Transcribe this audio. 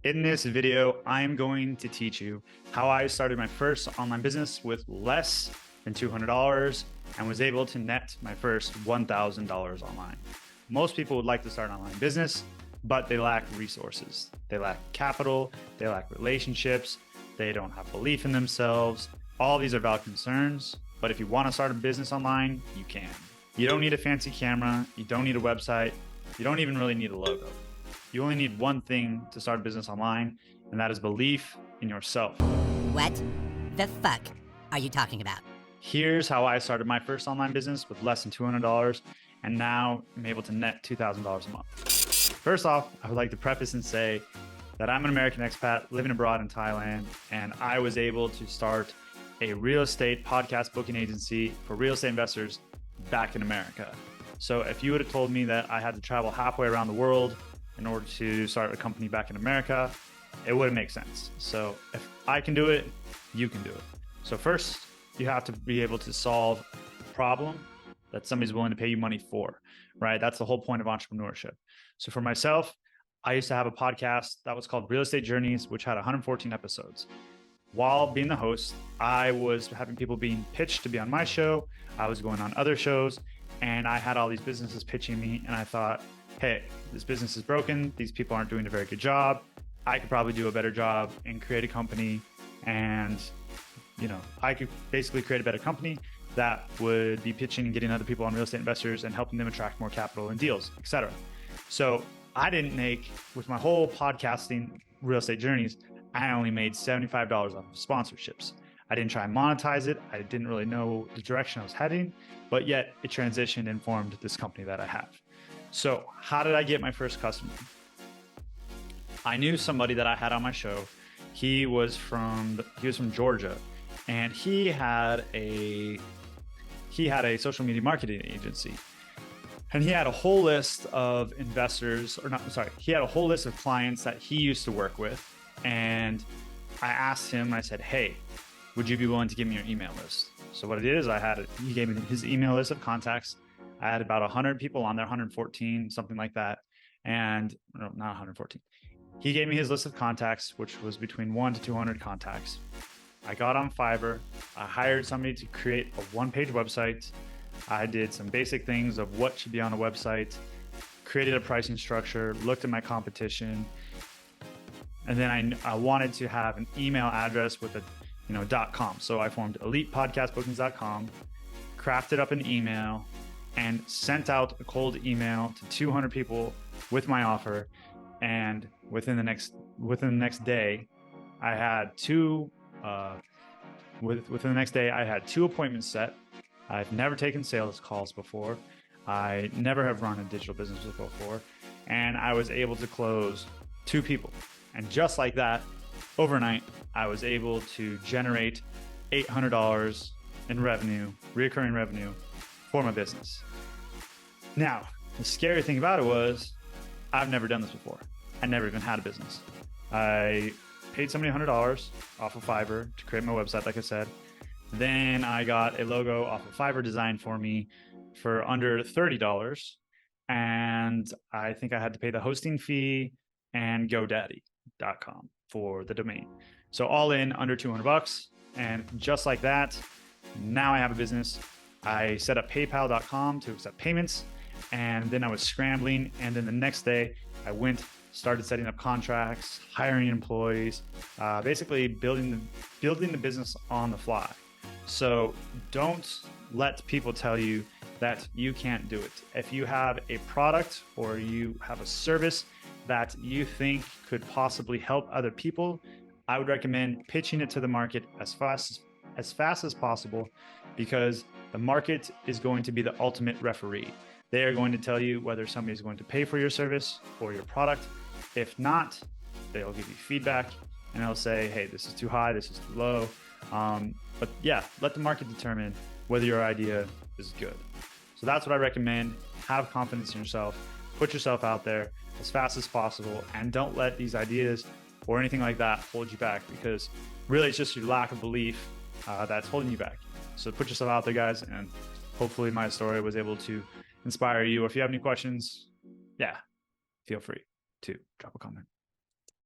In this video, I'm going to teach you how I started my first online business with less than $200 and was able to net my first $1,000 online. Most people would like to start an online business, but they lack resources. They lack capital, they lack relationships, they don't have belief in themselves. All these are valid concerns, but if you want to start a business online, you can. You don't need a fancy camera, you don't need a website, you don't even really need a logo. You only need one thing to start a business online, and that is belief in yourself. What the fuck are you talking about? Here's how I started my first online business with less than $200, and now I'm able to net $2,000 a month. First off, I would like to preface and say that I'm an American expat living abroad in Thailand, and I was able to start a real estate podcast booking agency for real estate investors back in America. So if you would have told me that I had to travel halfway around the world in order to start a company back in America, it wouldn't make sense. So if I can do it, you can do it. So first, you have to be able to solve a problem that somebody's willing to pay you money for, right? That's the whole point of entrepreneurship. So for myself, I used to have a podcast that was called Real Estate Journeys, which had 114 episodes. While being the host, I was having people being pitched to be on my show. I was going on other shows, and I had all these businesses pitching me, and I thought, hey, this business is broken. These people aren't doing a very good job. I could probably do a better job and create a company. And, I could basically create a better company that would be pitching and getting other people on real estate investors and helping them attract more capital and deals, etc. So I didn't make, with my whole podcasting real estate journeys, I only made $75 off of sponsorships. I didn't try and monetize it. I didn't really know the direction I was heading, but yet it transitioned and formed this company that I have. So how did I get my first customer? I knew somebody that I had on my show. He was from Georgia, and he had a social media marketing agency. And he had a whole list of he had a whole list of clients that he used to work with. And I asked him, I said, hey, would you be willing to give me your email list? So what I did is he gave me his email list of contacts. I had about 100 people on there, 114, something like that. And no, not 114. He gave me his list of contacts, which was between 1 to 200 contacts. I got on Fiverr. I hired somebody to create a one-page website. I did some basic things of what should be on a website, created a pricing structure, looked at my competition. And then I wanted to have an email address with a .com. So I formed elitepodcastbookings.com, crafted up an email, and sent out a cold email to 200 people with my offer. And within the next day, I had two appointments set. I've never taken sales calls before. I never have run a digital business before, and I was able to close 2 people. And just like that, overnight, I was able to generate $800 in revenue, recurring revenue for my business. Now, the scary thing about it was I've never done this before. I never even had a business. I paid somebody $100 off of Fiverr to create my website, like I said. Then I got a logo off of Fiverr designed for me for under $30. And I think I had to pay the hosting fee and GoDaddy.com for the domain. So all in under $200. And just like that, now I have a business. I set up PayPal.com to accept payments. And then I was scrambling. And then the next day I started setting up contracts, hiring employees, basically building the business on the fly. So don't let people tell you that you can't do it. If you have a product or you have a service that you think could possibly help other people, I would recommend pitching it to the market as fast as possible, because the market is going to be the ultimate referee. They are going to tell you whether somebody is going to pay for your service or your product. If not, they'll give you feedback and they'll say, hey, this is too high, this is too low. But yeah, let the market determine whether your idea is good. So that's what I recommend. Have confidence in yourself, put yourself out there as fast as possible, and don't let these ideas or anything like that hold you back, because really it's just your lack of belief that's holding you back. So put yourself out there, guys, and hopefully my story was able to inspire you. Or if you have any questions, feel free to drop a comment.